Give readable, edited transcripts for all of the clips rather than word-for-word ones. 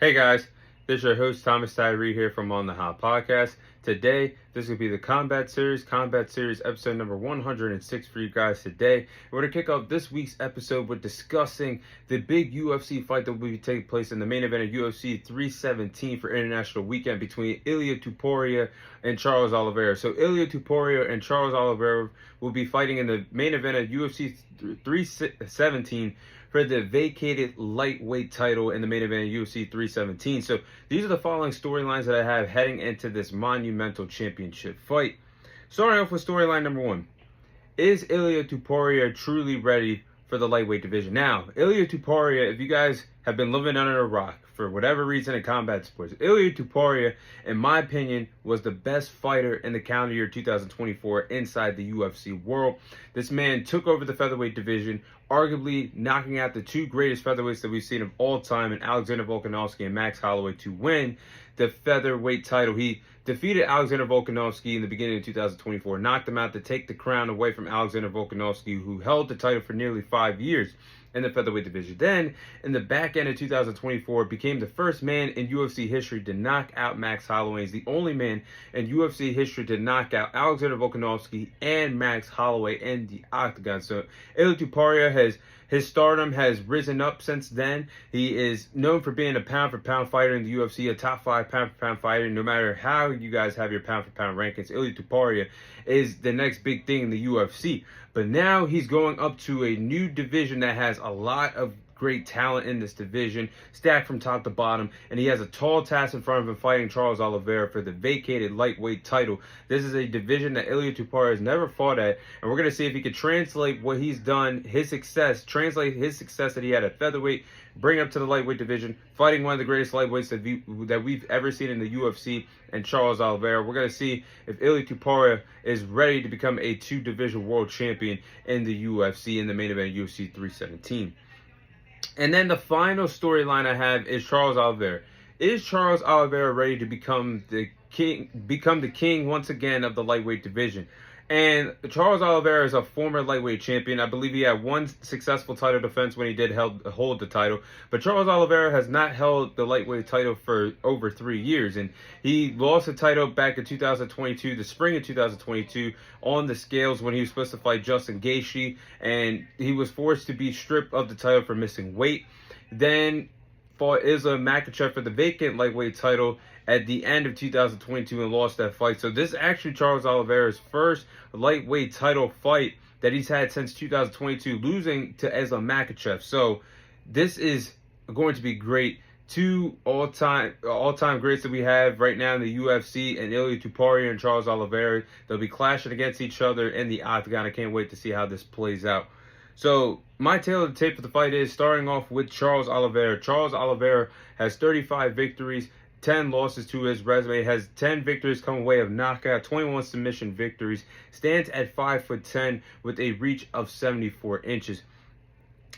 Hey guys, this is your host Thomas Tyree here from On the Hot Podcast. Today, this will be the Combat Series episode number 106 for you guys today. We're going to kick off this week's episode with discussing the big UFC fight that will be taking place in the main event of UFC 317 for International Weekend between Ilia Topuria and Charles Olivera. So Ilia Topuria and Charles Olivera will be fighting in the main event of UFC 317 for the vacated lightweight title in the main event of UFC 317. So these are the following storylines that I have heading into this monumental championship fight. Starting off with storyline number one. Is Ilia Topuria truly ready for the lightweight division? Now, Ilia Topuria, if you guys have been living under a rock for whatever reason in combat sports, Ilia Topuria, in my opinion, was the best fighter in the calendar year 2024 inside the UFC world. This man took over the featherweight division, arguably knocking out the two greatest featherweights that we've seen of all time in Alexander Volkanovski and Max Holloway to win the featherweight title. He defeated Alexander Volkanovski in the beginning of 2024, knocked him out to take the crown away from Alexander Volkanovski, who held the title for nearly 5 years in the featherweight division. Then, in the back end of 2024, became the first man in UFC history to knock out Max Holloway. He's the only man in UFC history to knock out Alexander Volkanovski and Max Holloway in the octagon. So, Ilia Topuria his stardom has risen up since then. He is known for being a pound-for-pound fighter in the UFC, a top 5 pound-for-pound fighter. No matter how you guys have your pound-for-pound rankings, Ilia Topuria is the next big thing in the UFC. But now he's going up to a new division that has a lot of great talent in this division, stacked from top to bottom, and he has a tall task in front of him fighting Charles Olivera for the vacated lightweight title. This is a division that Ilia Topuria has never fought at, and we're going to see if he can translate what he's done, translate his success that he had at featherweight, bring up to the lightweight division, fighting one of the greatest lightweights that we've ever seen in the UFC, and Charles Olivera. We're going to see if Ilia Topuria is ready to become a two-division world champion in the UFC in the main event of UFC 317. And then the final storyline I have is Charles Olivera. Is Charles Olivera ready to become the king once again of the lightweight division? And Charles Olivera is a former lightweight champion. I believe he had one successful title defense when he did hold the title. But Charles Olivera has not held the lightweight title for over 3 years. And he lost the title back in 2022, the spring of 2022, on the scales when he was supposed to fight Justin Gaethje. And he was forced to be stripped of the title for missing weight. Then fought Islam Makhachev for the vacant lightweight title at the end of 2022 and lost that fight. So this is actually Charles Olivera's first lightweight title fight that he's had since 2022, losing to Islam Makhachev. So this is going to be great. Two all-time greats that we have right now in the UFC, and Ilia Topuria and Charles Olivera. They'll be clashing against each other in the octagon. I can't wait to see how this plays out. So my tale of the tape of the fight is starting off with Charles Olivera. Charles Olivera has 35 victories, 10 losses to his resume, has 10 victories come away of knockout, 21 submission victories, stands at 5'10" with a reach of 74 inches.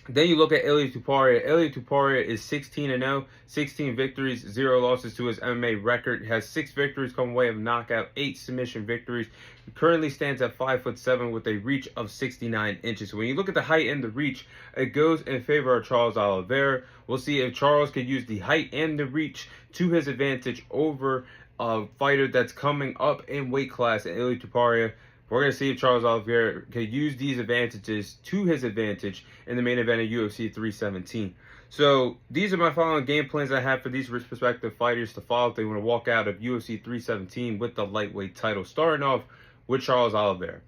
Then you look at Ilia Topuria. Ilia Topuria is 16-0, 16 victories, 0 losses to his MMA record. Has 6 victories come away of knockout, 8 submission victories. He currently stands at 5'7" with a reach of 69 inches. So when you look at the height and the reach, it goes in favor of Charles Olivera. We'll see if Charles can use the height and the reach to his advantage over a fighter that's coming up in weight class, Ilia Topuria. We're going to see if Charles Olivera can use these advantages to his advantage in the main event of UFC 317. So these are my following game plans I have for these respective fighters to follow if they want to walk out of UFC 317 with the lightweight title. Starting off with Charles Olivera.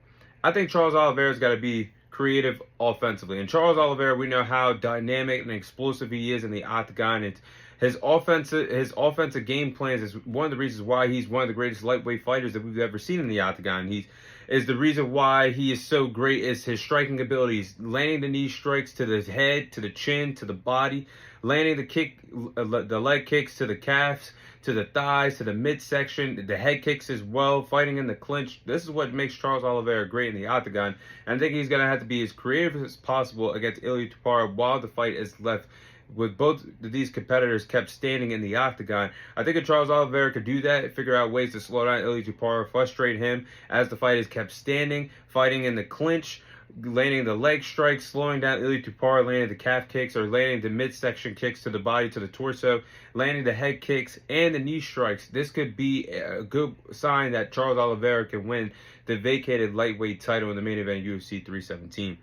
I think Charles Olivera's got to be creative offensively. And Charles Olivera, we know how dynamic and explosive he is in the octagon. His offensive game plans is one of the reasons why he's one of the greatest lightweight fighters that we've ever seen in the octagon. Is the reason why he is so great is his striking abilities, landing the knee strikes to the head, to the chin, to the body, landing the leg kicks to the calves, to the thighs, to the midsection, the head kicks as well, fighting in the clinch. This is what makes Charles Olivera great in the octagon. And I think he's going to have to be as creative as possible against Ilia Topuria while the fight is left with both of these competitors kept standing in the octagon. I think if Charles Olivera could do that, figure out ways to slow down Ilia Topuria, frustrate him as the fight is kept standing, fighting in the clinch, landing the leg strikes, slowing down Ilia Topuria, landing the calf kicks, or landing the midsection kicks to the body, to the torso, landing the head kicks, and the knee strikes. This could be a good sign that Charles Olivera can win the vacated lightweight title in the main event UFC 317.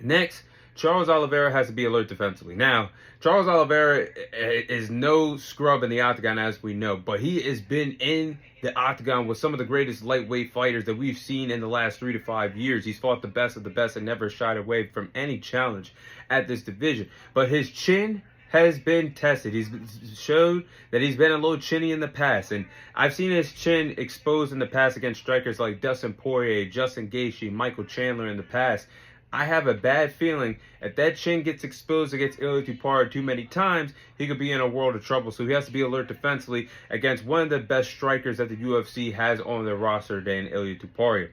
Next, Charles Olivera has to be alert defensively. Now, Charles Olivera is no scrub in the octagon, as we know, but he has been in the octagon with some of the greatest lightweight fighters that we've seen in the last 3 to 5 years. He's fought the best of the best and never shied away from any challenge at this division. But his chin has been tested. He's showed that he's been a little chinny in the past, and I've seen his chin exposed in the past against strikers like Dustin Poirier, Justin Gaethje, Michael Chandler in the past. I have a bad feeling if that chin gets exposed against Ilia Topuria too many times, he could be in a world of trouble. So he has to be alert defensively against one of the best strikers that the UFC has on their roster today in Ilia Topuria.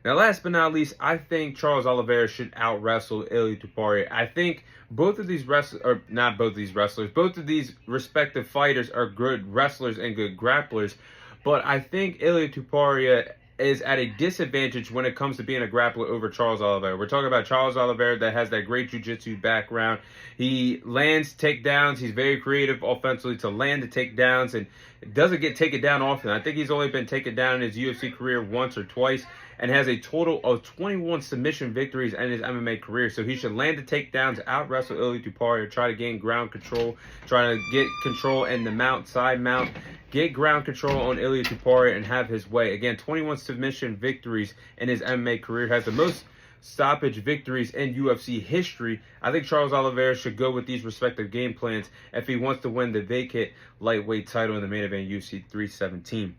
Now, last but not least, I think Charles Olivera should out-wrestle Ilia Topuria. I think both of these wrestlers, or not both of these wrestlers, both of these respective fighters are good wrestlers and good grapplers. But I think Ilia Topuria is at a disadvantage when it comes to being a grappler over Charles Olivera. We're talking about Charles Olivera that has that great jiu-jitsu background. He lands takedowns. He's very creative offensively to land the takedowns and doesn't get taken down often. I think he's only been taken down in his UFC career once or twice and has a total of 21 submission victories in his MMA career. So he should land the takedowns, out-wrestle Ilia Topuria, try to gain ground control, try to get control in the mount, side mount, get ground control on Ilia Topuria and have his way. Again, 21 submission victories in his MMA career, has the most stoppage victories in UFC history. I think Charles Olivera should go with these respective game plans if he wants to win the vacant lightweight title in the main event UFC 317.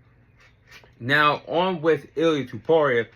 Now, on with Ilia Topuria.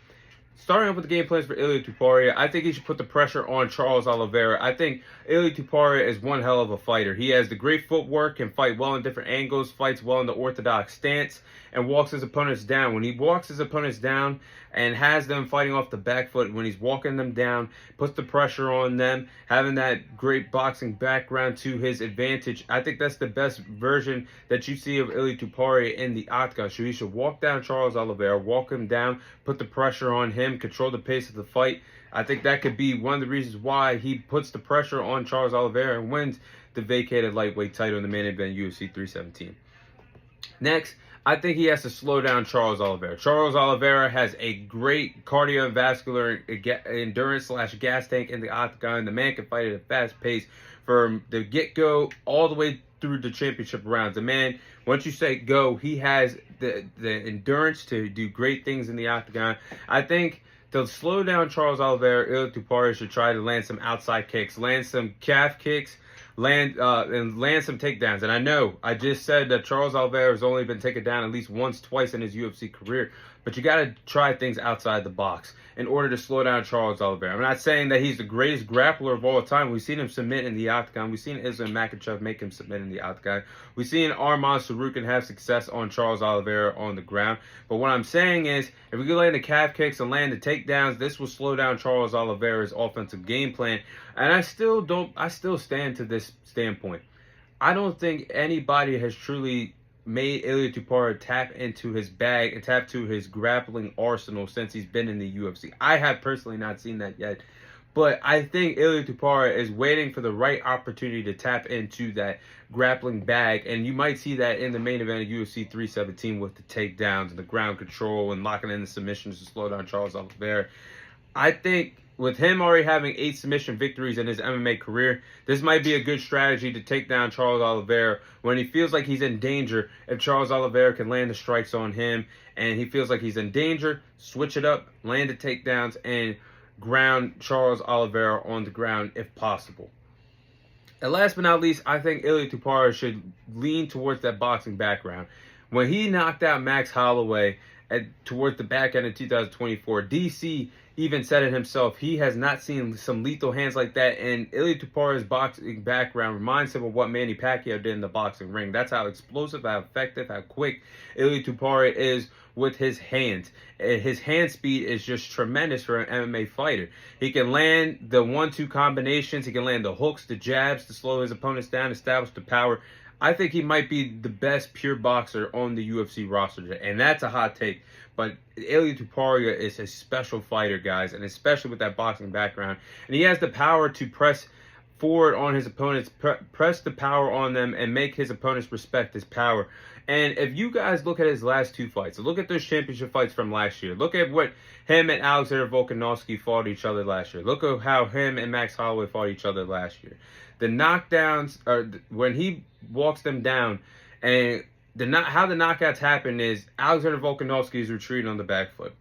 Starting off with the game plans for Ilia Topuria, I think he should put the pressure on Charles Olivera. I think Ilia Topuria is one hell of a fighter. He has the great footwork, can fight well in different angles, fights well in the orthodox stance, and walks his opponents down. When he walks his opponents down and has them fighting off the back foot, when he's walking them down, puts the pressure on them, having that great boxing background to his advantage, I think that's the best version that you see of Ilia Topuria in the octagon. So he should walk down Charles Olivera, walk him down, put the pressure on him, control the pace of the fight. I think that could be one of the reasons why he puts the pressure on Charles Olivera and wins the vacated lightweight title in the main event UFC 317. Next, I think he has to slow down Charles Olivera. Charles Olivera has a great cardiovascular endurance / gas tank in the octagon. The man can fight at a fast pace from the get-go all the way through the championship rounds. The man, once you say go, he has the endurance to do great things in the octagon. I think to slow down Charles Olivera, Ilia Topuria should try to land some outside kicks, land some calf kicks, land some takedowns. And I know I just said that Charles Olivera has only been taken down at least once, twice in his UFC career, but you got to try things outside the box in order to slow down Charles Olivera. I'm not saying that he's the greatest grappler of all time. We've seen him submit in the octagon. We've seen Islam Makhachev make him submit in the octagon. We've seen Arman Sarukin have success on Charles Olivera on the ground. But what I'm saying is, if we can land the calf kicks and land the takedowns, this will slow down Charles Olivera's offensive game plan. And I still stand to this standpoint. I don't think anybody has truly made Ilia Topuria tap into his bag and tap to his grappling arsenal since he's been in the UFC. I have personally not seen that yet, but I think Ilia Topuria is waiting for the right opportunity to tap into that grappling bag, and you might see that in the main event of UFC 317 with the takedowns and the ground control and locking in the submissions to slow down Charles Olivera. I think with him already having 8 submission victories in his MMA career, this might be a good strategy to take down Charles Olivera when he feels like he's in danger. If Charles Olivera can land the strikes on him and he feels like he's in danger, switch it up, land the takedowns, and ground Charles Olivera on the ground if possible. And last but not least, I think Ilia Topuria should lean towards that boxing background. When he knocked out Max Holloway towards the back end of 2024, DC even said it himself. He has not seen some lethal hands like that, and Ilia Topuria's boxing background reminds him of what Manny Pacquiao did in the boxing ring. That's how explosive, how effective, how quick Ilia Topuria is with his hands. His hand speed is just tremendous for an MMA fighter. He can land the 1-2 combinations. He can land the hooks, the jabs to slow his opponents down, establish the power. I think he might be the best pure boxer on the UFC roster, and that's a hot take. But Ilia Topuria is a special fighter, guys, and especially with that boxing background. And he has the power to press forward on his opponents, press the power on them, and make his opponents respect his power. And if you guys look at his last 2 fights, look at those championship fights from last year. Look at what him and Alexander Volkanovski fought each other last year. Look at how him and Max Holloway fought each other last year. The knockdowns, or when he walks them down, and how the knockouts happen is Alexander Volkanovski is retreating on the back foot.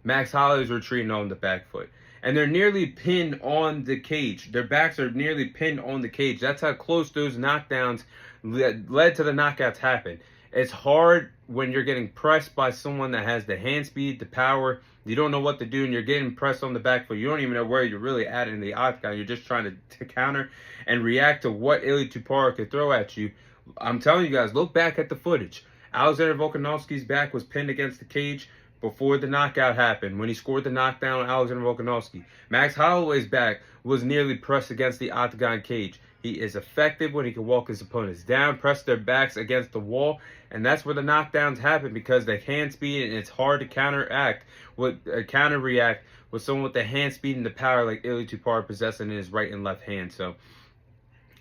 Max Holloway is retreating on the back foot. And they're nearly pinned on the cage. Their backs are nearly pinned on the cage. That's how close those knockdowns led to the knockouts happen. It's hard when you're getting pressed by someone that has the hand speed, the power. You don't know what to do, and you're getting pressed on the back foot. You don't even know where you're really at in the octagon. You're just trying to counter and react to what Ilia Topuria could throw at you. I'm telling you guys, look back at the footage. Alexander Volkanovski's back was pinned against the cage before the knockout happened, when he scored the knockdown on Alexander Volkanovski. Max Holloway's back was nearly pressed against the octagon cage. He is effective when he can walk his opponents down, press their backs against the wall, and that's where the knockdowns happen, because they hand speed, and it's hard to counter-react with someone with the hand speed and the power like Ilia Topuria possessing in his right and left hand. So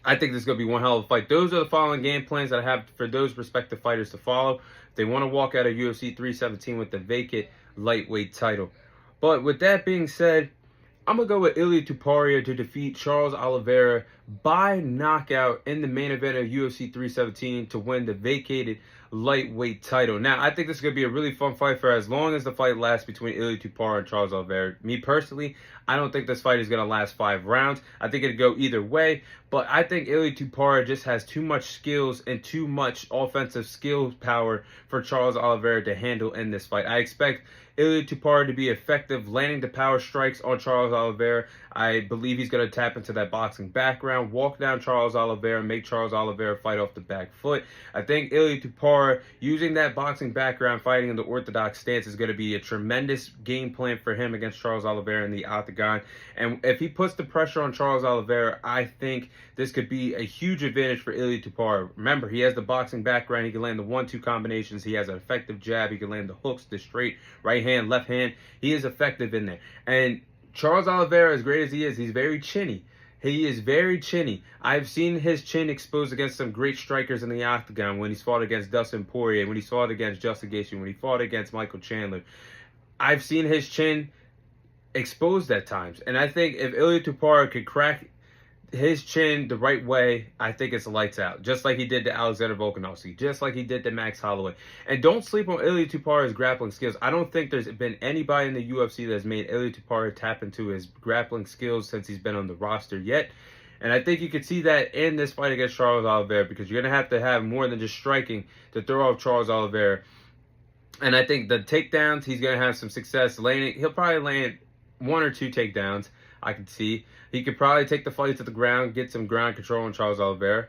I think this is going to be one hell of a fight. Those are the following game plans that I have for those respective fighters to follow if they want to walk out of UFC 317 with the vacant lightweight title. But with that being said, I'm going to go with Ilia Topuria to defeat Charles Olivera by knockout in the main event of UFC 317 to win the vacated lightweight title. Now, I think this is going to be a really fun fight for as long as the fight lasts between Ilia Topuria and Charles Olivera. Me personally, I don't think this fight is going to last 5 rounds. I think it'd go either way, but I think Ilia Topuria just has too much skills and too much offensive skill power for Charles Olivera to handle in this fight. I expect Ilia Topuria to be effective, landing the power strikes on Charles Olivera. I believe he's going to tap into that boxing background, walk down Charles Olivera, make Charles Olivera fight off the back foot. I think Ilia Topuria, using that boxing background, fighting in the orthodox stance, is going to be a tremendous game plan for him against Charles Olivera in the octagon. And if he puts the pressure on Charles Olivera, I think this could be a huge advantage for Ilia Topuria. Remember, he has the boxing background. He can land the 1-2 combinations. He has an effective jab. He can land the hooks, the straight right hand, left hand. He is effective in there. And Charles Olivera, as great as he is, he's very chinny. He is very chinny. I've seen his chin exposed against some great strikers in the octagon, when he's fought against Dustin Poirier, when he's fought against Justin Gaethje, when he fought against Michael Chandler. I've seen his chin exposed at times. And I think if Ilia Topuria could crack his chin the right way, I think it's lights out. Just like he did to Alexander Volkanovski, just like he did to Max Holloway. And don't sleep on Ilia Topuria's grappling skills. I don't think there's been anybody in the UFC that's made Ilia Topuria tap into his grappling skills since he's been on the roster yet. And I think you could see that in this fight against Charles Olivera, because you're going to have more than just striking to throw off Charles Olivera. And I think the takedowns, he's going to have some success landing. He'll probably land 1 or 2 takedowns, I can see. He could probably take the fight to the ground, get some ground control on Charles Olivera.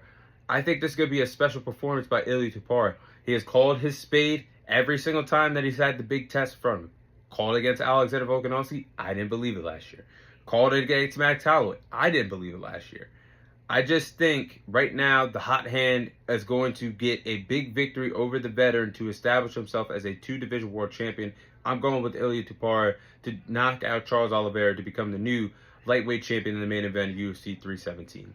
I think this is going to be a special performance by Ilia Topuria. He has called his spade every single time that he's had the big test from him. Called it against Alexander Volkanovski. I didn't believe it last year. Called it against Max Holloway. I didn't believe it last year. I just think right now the hot hand is going to get a big victory over the veteran to establish himself as a 2-division world champion. I'm going with Ilia Topuria to knock out Charles Olivera to become the new lightweight champion in the main event of UFC 317.